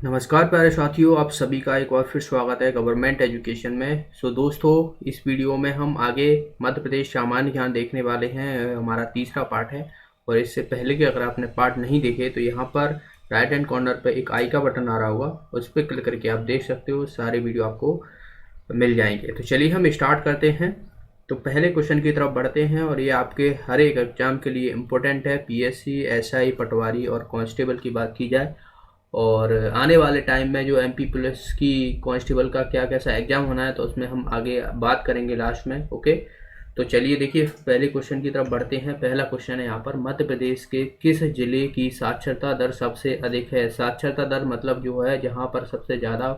नमस्कार प्यारे साथियों, आप सभी का एक बार फिर स्वागत है गवर्नमेंट एजुकेशन में। दोस्तों, इस वीडियो में हम आगे मध्य प्रदेश सामान्य ज्ञान देखने वाले हैं। हमारा तीसरा पार्ट है। और इससे पहले कि अगर आपने पार्ट नहीं देखे तो यहाँ पर राइट हैंड कॉर्नर पर एक आई का बटन आ रहा होगा, उस पर क्लिक करके आप देख सकते हो। सारे वीडियो आपको मिल जाएंगे। तो चलिए हम स्टार्ट करते हैं। तो पहले क्वेश्चन की तरफ बढ़ते हैं और ये आपके हर एक एग्जाम के लिए इम्पोर्टेंट है। पीएससी, एसआई, पटवारी और कांस्टेबल की बात की जाए और आने वाले टाइम में जो एमपी पुलिस की कांस्टेबल का क्या कैसा एग्जाम होना है, तो उसमें हम आगे बात करेंगे लास्ट में। ओके, तो चलिए देखिए पहले क्वेश्चन की तरफ बढ़ते हैं। पहला क्वेश्चन है यहाँ पर, मध्य प्रदेश के किस जिले की साक्षरता दर सबसे अधिक है? साक्षरता दर मतलब जो है जहाँ पर सबसे ज़्यादा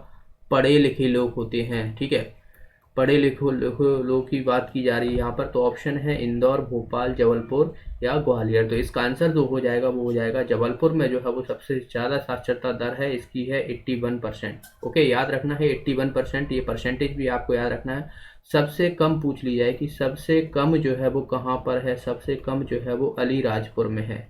पढ़े लिखे लोग होते हैं। ठीक है, पढ़े लिखे लोगों की बात की जा रही है यहाँ पर। तो ऑप्शन है इंदौर, भोपाल, जबलपुर या ग्वालियर। तो इसका आंसर जो हो जाएगा वो हो जाएगा जबलपुर में जो है वो सबसे ज़्यादा साक्षरता दर है, इसकी है 81%। ओके, याद रखना है 81%, ये परसेंटेज भी आपको याद रखना है। सबसे कम पूछ ली जाए कि सबसे कम जो है वो कहाँ पर है। सबसे कम जो है वो अलीराजपुर में है,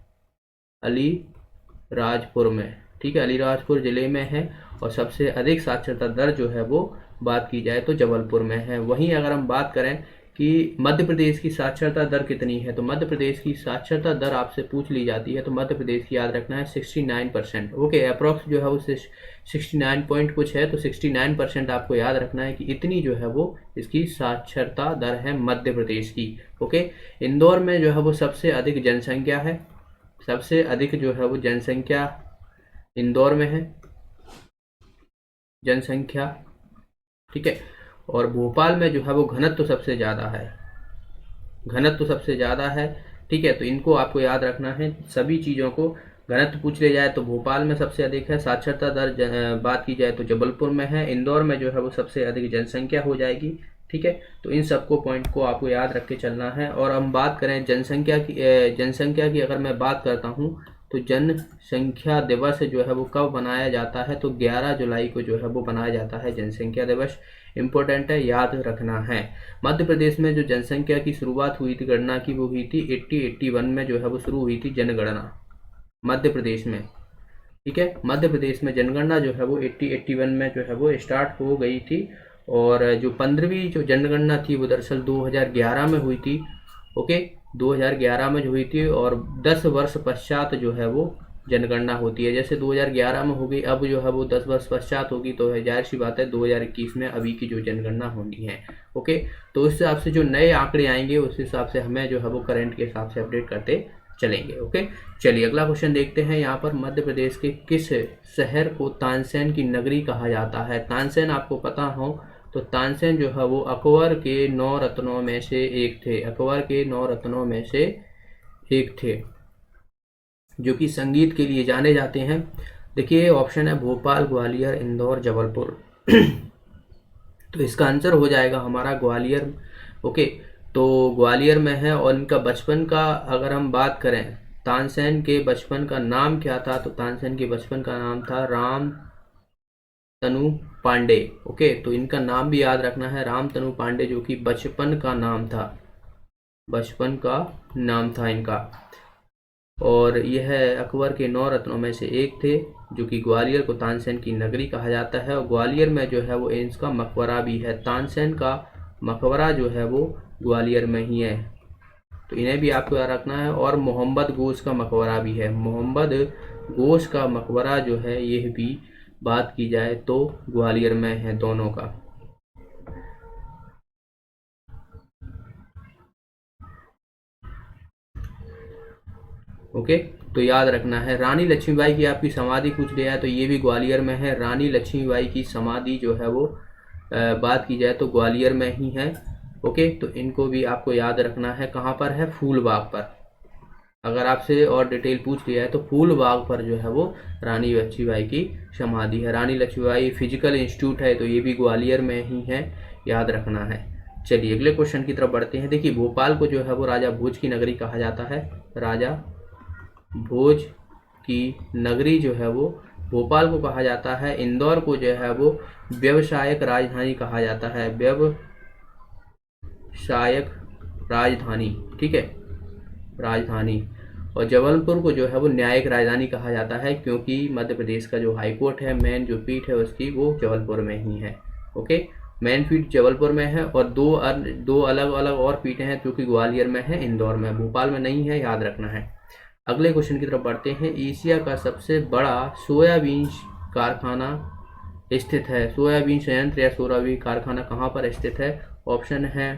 अलीराजपुर में। ठीक है, अलीराजपुर ज़िले में है। और सबसे अधिक साक्षरता दर जो है वो बात की जाए तो जबलपुर में है। वहीं अगर हम बात करें कि मध्य प्रदेश की साक्षरता दर कितनी है, तो मध्य प्रदेश की साक्षरता दर आपसे पूछ ली जाती है तो मध्य प्रदेश की याद रखना है 69%। ओके, अप्रॉक्स जो है वो 69 पॉइंट कुछ है, तो 69% आपको याद रखना है कि इतनी जो है वो इसकी साक्षरता दर है मध्य प्रदेश की। ओके, इंदौर में जो है वो सबसे अधिक जनसंख्या है। सबसे अधिक जो है वो जनसंख्या इंदौर में है, जनसंख्या। ठीक है, और भोपाल में जो है वो घनत्व सबसे ज़्यादा है, घनत्व सबसे ज़्यादा है। ठीक है, तो इनको आपको याद रखना है सभी चीज़ों को। घनत्व पूछ ले जाए तो भोपाल में सबसे अधिक है, साक्षरता दर बात की जाए तो जबलपुर में है, इंदौर में जो है वो सबसे अधिक जनसंख्या हो जाएगी। ठीक है, तो इन सबको पॉइंट को आपको याद रख के चलना है। और हम बात करें जनसंख्या की अगर मैं बात करता हूँ तो जनसंख्या दिवस जो है वो कब मनाया जाता है, तो 11 जुलाई को जो है वो मनाया जाता है जनसंख्या दिवस। इम्पोर्टेंट है, याद रखना है। मध्य प्रदेश में जो जनसंख्या की शुरुआत हुई थी गणना की, वो हुई थी 81 में जो है वो शुरू हुई थी जनगणना मध्य प्रदेश में। ठीक है, मध्य प्रदेश में जनगणना जो है वो 81 में जो है वो स्टार्ट हो गई थी। और जो 15वीं जो जनगणना थी वो दरअसल 2011 में हुई थी। ओके, 2011 में जो हुई थी और 10 वर्ष पश्चात जो है वो जनगणना होती है। जैसे 2011 में हो गई, अब जो है वो 10 वर्ष पश्चात होगी, तो जाहिर सी बात है 2021 में अभी की जो जनगणना होनी है। ओके, तो उस हिसाब से जो नए आंकड़े आएंगे उस हिसाब से हमें जो है वो करंट के हिसाब से अपडेट करते चलेंगे। ओके, चलिए अगला क्वेश्चन देखते हैं। यहाँ पर मध्य प्रदेश के किस शहर को तानसेन की नगरी कहा जाता है? तानसेन आपको पता हो तो तानसेन जो है वो अकबर के 9 रत्नों में से एक थे। अकबर के 9 रत्नों में से एक थे जो कि संगीत के लिए जाने जाते हैं। देखिए ऑप्शन है भोपाल, ग्वालियर, इंदौर, जबलपुर। तो इसका आंसर हो जाएगा हमारा ग्वालियर। ओके, तो ग्वालियर में है। और इनका बचपन का अगर हम बात करें, तानसेन के बचपन का नाम क्या था, तो तानसेन के बचपन का नाम था राम तनु पांडे। ओके, तो इनका नाम भी याद रखना है, राम तनु पांडे, जो कि बचपन का नाम था, बचपन का नाम था इनका। और यह अकबर के 9 रत्नों में से एक थे, जो कि ग्वालियर को तानसेन की नगरी कहा जाता है। और ग्वालियर में जो है वो इसका मकबरा भी है, तानसेन का मकबरा जो है वो ग्वालियर में ही है, तो इन्हें भी आपको याद रखना है। और मोहम्मद गोश का मकबरा भी है, मोहम्मद गोश का मकबरा जो है यह भी बात की जाए तो ग्वालियर में है दोनों का। ओके, तो याद रखना है। रानी लक्ष्मीबाई की आपकी समाधि पूछ लिया है तो ये भी ग्वालियर में है। रानी लक्ष्मीबाई की समाधि जो है वो बात की जाए तो ग्वालियर में ही है। ओके, तो इनको भी आपको याद रखना है। कहाँ पर है? फूलबाग पर। अगर आपसे और डिटेल पूछ लिया है तो फूलबाग पर जो है वो रानी लक्ष्मीबाई की समाधि है। रानी लक्ष्मीबाई फिजिकल इंस्टीट्यूट है तो ये भी ग्वालियर में ही है, याद रखना है। चलिए अगले क्वेश्चन की तरफ बढ़ते हैं। देखिए भोपाल को जो है वो राजा भोज की नगरी कहा जाता है। राजा भोज की नगरी जो है वो भोपाल को कहा जाता है। इंदौर को जो है वो व्यवसायिक राजधानी कहा जाता है, व्यवसायिक राजधानी। ठीक है, राजधानी। और जबलपुर को जो है वो न्यायिक राजधानी कहा जाता है, क्योंकि मध्य प्रदेश का जो हाई कोर्ट है, मेन जो पीठ है उसकी, वो जबलपुर में ही है। ओके, मेन पीठ जबलपुर में है और दो अलग अलग और पीठें हैं जो कि ग्वालियर में है, इंदौर में, भोपाल में नहीं है, याद रखना है। अगले क्वेश्चन की तरफ बढ़ते हैं। एशिया का सबसे बड़ा सोयाबीन कारखाना स्थित है। सोयाबीन संयंत्र या सोयाबीन कारखाना कहाँ पर स्थित है? ऑप्शन है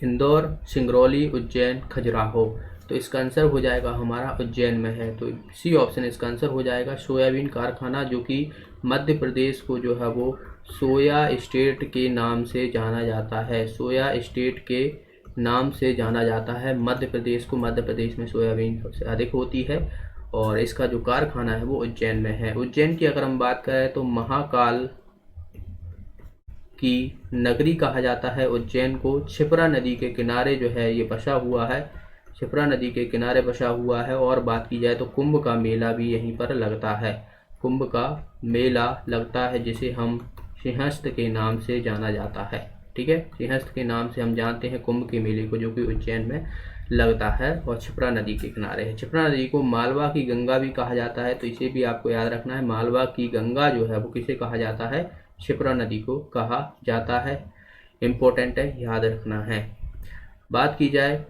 इंदौर, सिंगरौली, उज्जैन, खजुराहो। तो इसका आंसर हो जाएगा हमारा उज्जैन में है, तो सी ऑप्शन इसका आंसर हो जाएगा। सोयाबीन कारखाना जो कि मध्य प्रदेश को जो है वो सोया स्टेट के नाम से जाना जाता है। सोया स्टेट के नाम से जाना जाता है मध्य प्रदेश को। मध्य प्रदेश में सोयाबीन सबसे अधिक होती है और इसका जो कारखाना है वो उज्जैन में है। उज्जैन की अगर हम बात करें तो महाकाल की नगरी कहा जाता है उज्जैन को। क्षिप्रा नदी के किनारे जो है ये बसा हुआ है, क्षिप्रा नदी के किनारे बसा हुआ है। और बात की जाए तो कुंभ का मेला भी यहीं पर लगता है। कुंभ का मेला लगता है जिसे हम सिंहस्थ के नाम से जाना जाता है। ठीक है, सिंहस्थ के नाम से हम जानते हैं कुंभ के मेले को, जो कि उज्जैन में लगता है और क्षिप्रा नदी के किनारे है। क्षिप्रा नदी को मालवा की गंगा भी कहा जाता है, तो इसे भी आपको याद रखना है। मालवा की गंगा जो है वो किसे कहा जाता है? क्षिप्रा नदी को कहा जाता है। इम्पोर्टेंट है, याद रखना है। बात की जाए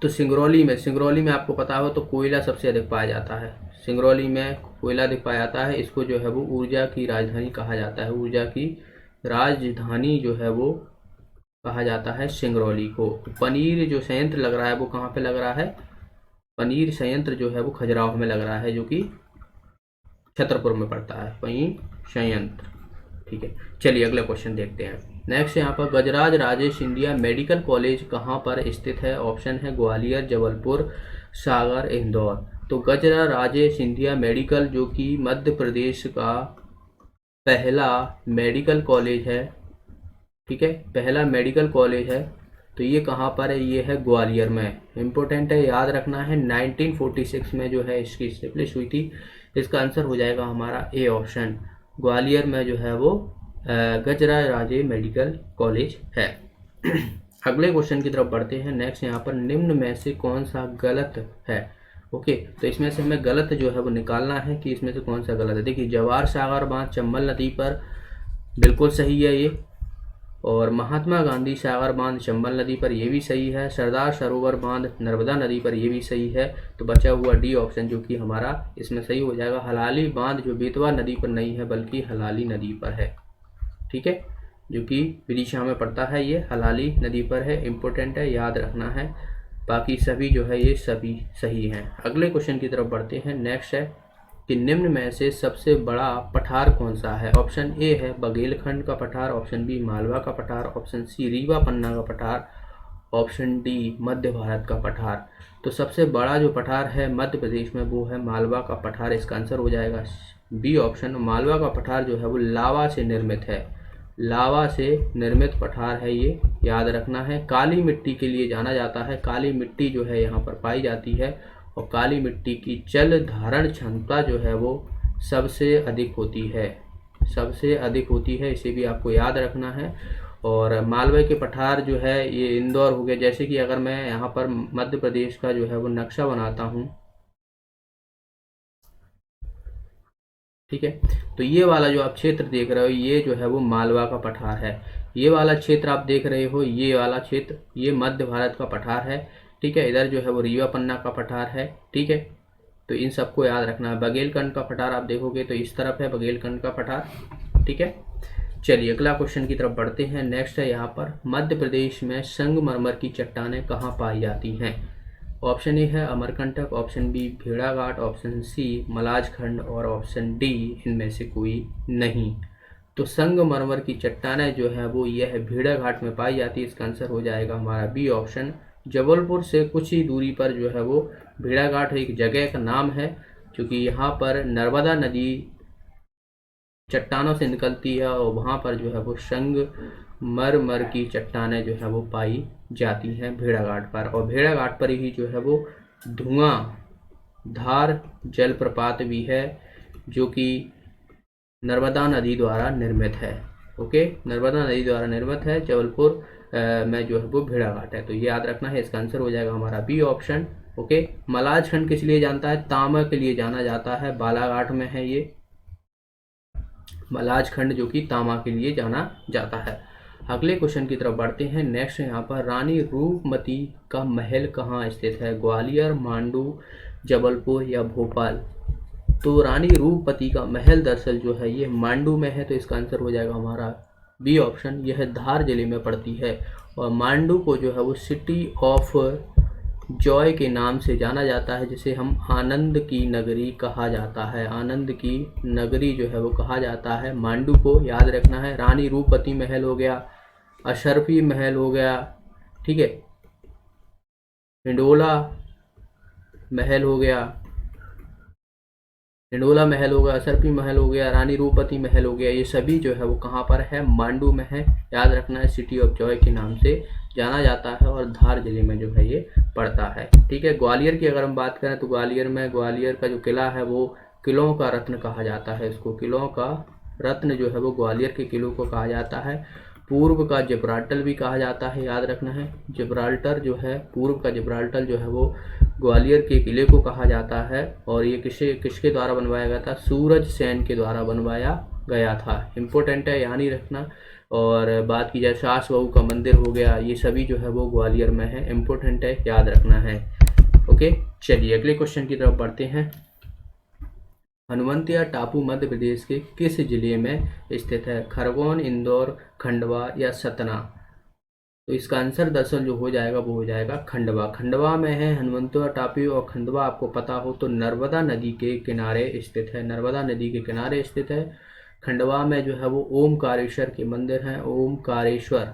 तो सिंगरौली में आपको पता हो तो कोयला सबसे अधिक पाया जाता है। सिंगरौली में कोयला अधिक पाया जाता है। इसको जो है वो ऊर्जा की राजधानी कहा जाता है। ऊर्जा की राजधानी जो है वो कहा जाता है सिंगरौली को। पनीर जो संयंत्र लग रहा है वो कहाँ पे लग रहा है? पनीर संयंत्र जो है वो खजुराहो में लग रहा है, जो कि छतरपुर में पड़ता है पनीर संयंत्र। ठीक है, चलिए अगला क्वेश्चन देखते हैं। नेक्स्ट यहाँ पर गजराज राजे सिंधिया मेडिकल कॉलेज कहाँ पर स्थित है? ऑप्शन है ग्वालियर, जबलपुर, सागर, इंदौर। तो गजराज राजे सिंधिया मेडिकल जो कि मध्य प्रदेश का पहला मेडिकल कॉलेज है, ठीक है, पहला मेडिकल कॉलेज है, तो ये कहाँ पर है? ये है ग्वालियर में। इम्पोर्टेंट है, याद रखना है। 1946 में जो है इसकी स्टेब्लिश हुई थी। इसका आंसर हो जाएगा हमारा ए ऑप्शन। ग्वालियर में जो है वो गजराज राजे मेडिकल कॉलेज है। अगले क्वेश्चन की तरफ बढ़ते हैं। नेक्स्ट यहाँ पर निम्न में से कौन सा गलत है? ओके, तो इसमें से हमें गलत जो है वो निकालना है कि इसमें से कौन सा गलत है। देखिए, जवाहर सागर बांध चंबल नदी पर बिल्कुल सही है ये, और महात्मा गांधी सागर बांध चंबल नदी पर ये भी सही है। सरदार सरोवर बांध नर्मदा नदी पर ये भी सही है। तो बचा हुआ डी ऑप्शन जो कि हमारा इसमें सही हो जाएगा। हलाली बांध जो बेतवा नदी पर नहीं है बल्कि हलाली नदी पर है, ठीक है, जो कि विदिशा में पड़ता है, ये हलाली नदी पर है। इम्पोर्टेंट है, याद रखना है। बाकी सभी जो है ये सभी सही हैं। अगले क्वेश्चन की तरफ बढ़ते हैं। नेक्स्ट है कि निम्न में से सबसे बड़ा पठार कौन सा है? ऑप्शन ए है बघेलखंड का पठार, ऑप्शन बी मालवा का पठार, ऑप्शन सी रीवा पन्ना का पठार, ऑप्शन डी मध्य भारत का पठार। तो सबसे बड़ा जो पठार है मध्य प्रदेश में वो है मालवा का पठार। इसका आंसर हो जाएगा बी ऑप्शन। मालवा का पठार जो है वो लावा से निर्मित है। लावा से निर्मित पठार है ये, याद रखना है। काली मिट्टी के लिए जाना जाता है। काली मिट्टी जो है यहाँ पर पाई जाती है और काली मिट्टी की जल धारण क्षमता जो है वो सबसे अधिक होती है, सबसे अधिक होती है। इसे भी आपको याद रखना है। और मालवा के पठार जो है ये इंदौर हो गया। जैसे कि अगर मैं यहाँ पर मध्य प्रदेश का जो है वो नक्शा बनाता हूँ, ठीक है, तो ये वाला जो आप क्षेत्र देख रहे हो ये जो है वो मालवा का पठार है। ये वाला क्षेत्र आप देख रहे हो, ये वाला क्षेत्र ये मध्य भारत का पठार है, ठीक है। इधर जो है वो रीवा पन्ना का पठार है, ठीक है। तो इन सबको याद रखना है। बघेलखंड का पठार आप देखोगे तो इस तरफ है बघेलखंड का पठार, ठीक है। चलिए अगला क्वेश्चन की तरफ बढ़ते हैं। नेक्स्ट है यहाँ पर मध्य प्रदेश में संगमरमर की चट्टानें कहाँ पाई जाती हैं? ऑप्शन ए है अमरकंटक, ऑप्शन बी भेड़ाघाट, ऑप्शन सी मलाजखंड और ऑप्शन डी इनमें से कोई नहीं। तो संगमरमर की चट्टानें जो है वो यह भेड़ाघाट में पाई जाती है। इसका आंसर हो जाएगा हमारा बी ऑप्शन। जबलपुर से कुछ ही दूरी पर जो है वो भेड़ाघाट एक जगह का नाम है, क्योंकि यहाँ पर नर्मदा नदी चट्टानों से निकलती है और वहाँ पर जो है वो संगमरमर की चट्टानें जो है वो पाई जाती हैं भेड़ाघाट पर। और भेड़ाघाट पर ही जो है वो धुआंधार जलप्रपात भी है जो कि नर्मदा नदी द्वारा निर्मित है। ओके, नर्मदा नदी द्वारा निर्मित है। जबलपुर में जो है वो भेड़ाघाट है। तो ये याद रखना है, इसका आंसर हो जाएगा हमारा बी ऑप्शन। ओके, मलाज खंड किस लिए जानता है? तांबा के लिए जाना जाता है, बालाघाट में है ये मलाज खंड जो कि तांबा के लिए जाना जाता है। अगले क्वेश्चन की तरफ बढ़ते हैं। नेक्स्ट यहाँ पर रानी रूपमती का महल कहाँ स्थित है? ग्वालियर, मांडू, जबलपुर या भोपाल? तो रानी रूपमती का महल दरअसल जो है ये मांडू में है, तो इसका आंसर हो जाएगा हमारा बी ऑप्शन। यह धार जिले में पड़ती है और मांडू को जो है वो सिटी ऑफ जॉय के नाम से जाना जाता है, जिसे हम आनंद की नगरी कहा जाता है। आनंद की नगरी जो है वो कहा जाता है मांडू को, याद रखना है। रानी रूपमती महल हो गया, अशरफी महल हो गया, ठीक है, हिंडोला महल हो गया, हिंडोला महल हो गया, अशरफी महल हो गया, रानी रूपमती महल हो गया, ये सभी जो है वो कहाँ पर है? मांडू में है। याद रखना है, सिटी ऑफ जॉय के नाम से जाना जाता है और धार जिले में जो है ये पड़ता है। ठीक है, ग्वालियर की अगर हम बात करें तो ग्वालियर का जो किला है वो किलों का रत्न कहा जाता है। इसको किलों का रत्न जो है वो ग्वालियर के किलों को कहा जाता है। पूर्व का जिब्राल्टर भी कहा जाता है, याद रखना है। जिब्राल्टर जो है, पूर्व का जिब्राल्टर जो है वो ग्वालियर के किले को कहा जाता है। और ये किसके द्वारा बनवाया गया था? सूरज सेन के द्वारा बनवाया गया था। इम्पोर्टेंट है, यानी रखना। और बात की जाए सास बहू का मंदिर हो गया, ये सभी जो है वो ग्वालियर में है। इम्पोर्टेंट है, याद रखना है। ओके, चलिए अगले क्वेश्चन की तरफ बढ़ते हैं। हनुमंतिया टापू मध्य प्रदेश के किस जिले में स्थित है? खरगोन, इंदौर, खंडवा या सतना? तो इसका आंसर दरअसल जो हो जाएगा वो हो जाएगा खंडवा। खंडवा में है हनुमंतिया टापू, और खंडवा आपको पता हो तो नर्मदा नदी के किनारे स्थित है। नर्मदा नदी के किनारे स्थित है। खंडवा में जो है वो ओमकारेश्वर के मंदिर हैं, ओमकारेश्वर।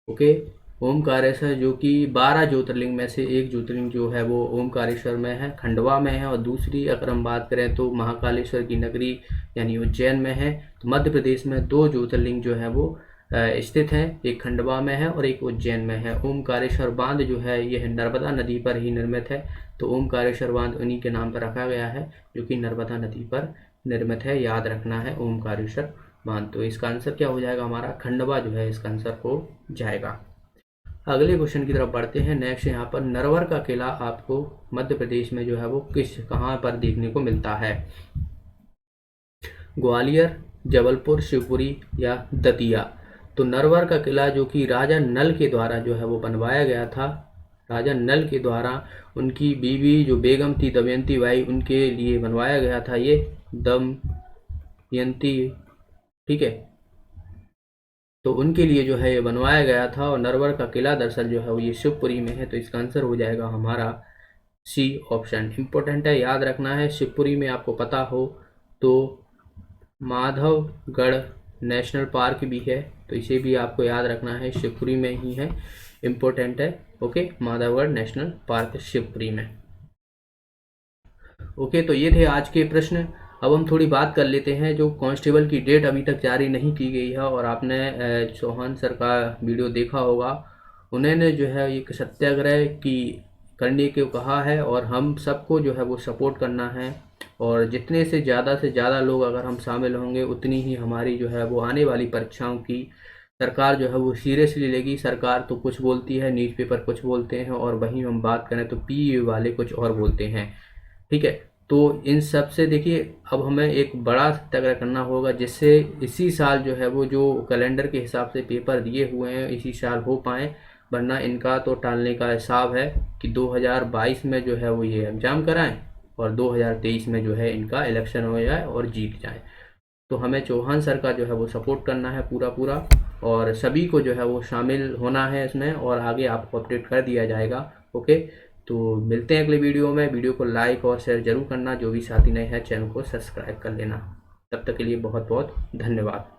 ओके, ओमकारेश्वर जो कि 12 ज्योतिर्लिंग में से एक ज्योतिर्लिंग जो है वो ओमकारेश्वर में है, खंडवा में है। और दूसरी अगर हम बात करें तो महाकालेश्वर की नगरी यानी उज्जैन में है। तो मध्य प्रदेश में 2 ज्योतिर्लिंग जो है वो स्थित हैं, एक खंडवा में है और एक उज्जैन में है। ओमकारेश्वर बांध जो है यह नर्मदा नदी पर ही निर्मित है, तो ओमकारेश्वर बांध उन्हीं के नाम पर रखा गया है जो कि नर्मदा नदी पर निर्मित है। याद रखना है ओमकारेश्वर बांध। तो इसका आंसर क्या हो जाएगा? हमारा खंडवा जो है इसका आंसर हो जाएगा। अगले क्वेश्चन की तरफ बढ़ते हैं। नेक्स्ट यहाँ पर नरवर का किला आपको मध्य प्रदेश में जो है वो कहाँ पर देखने को मिलता है? ग्वालियर, जबलपुर, शिवपुरी या दतिया? तो नरवर का किला जो कि राजा नल के द्वारा जो है वो बनवाया गया था। राजा नल के द्वारा उनकी बीवी जो बेगम थी दमयंती बाई, उनके लिए बनवाया गया था ये दमयंती, ठीक है, तो उनके लिए जो है ये बनवाया गया था। और नरवर का किला दरअसल जो है वो ये शिवपुरी में है, तो इसका आंसर हो जाएगा हमारा सी ऑप्शन। इम्पोर्टेंट है, याद रखना है। शिवपुरी में आपको पता हो तो माधवगढ़ नेशनल पार्क भी है, तो इसे भी आपको याद रखना है, शिवपुरी में ही है। इम्पोर्टेंट है। Okay, Madhavgarh national park Shivpuri में। ओके, तो ये थे आज के प्रश्न। अब हम थोड़ी बात कर लेते हैं। जो कांस्टेबल की डेट अभी तक जारी नहीं की गई है, और आपने चौहान सर का वीडियो देखा होगा, उन्होंने जो है एक सत्याग्रह की करने को कहा है, और हम सबको जो है वो सपोर्ट करना है। और जितने से ज़्यादा लोग अगर हम शामिल होंगे, उतनी ही हमारी जो है वो आने वाली परीक्षाओं की सरकार जो है वो सीरियसली लेगी। सरकार तो कुछ बोलती है, न्यूज़ पेपर कुछ बोलते हैं, और वहीं हम बात करें तो पीए वाले कुछ और बोलते हैं। ठीक है, तो इन सब से देखिए अब हमें एक बड़ा सत्याग्रह करना होगा, जिससे इसी साल जो है वो जो कैलेंडर के हिसाब से पेपर दिए हुए हैं इसी साल हो पाएँ, वरना इनका तो टालने का हिसाब है कि 2022 में जो है वो ये एग्ज़ाम कराएं और 2023 में जो है इनका इलेक्शन हो जाए और जीत जाए। तो हमें चौहान सर का जो है वो सपोर्ट करना है पूरा, और सभी को जो है वो शामिल होना है इसमें, और आगे आपको अपडेट कर दिया जाएगा। ओके, तो मिलते हैं अगले वीडियो में। वीडियो को लाइक और शेयर जरूर करना। जो भी साथी नए हैं चैनल को सब्सक्राइब कर लेना। तब तक के लिए बहुत बहुत धन्यवाद।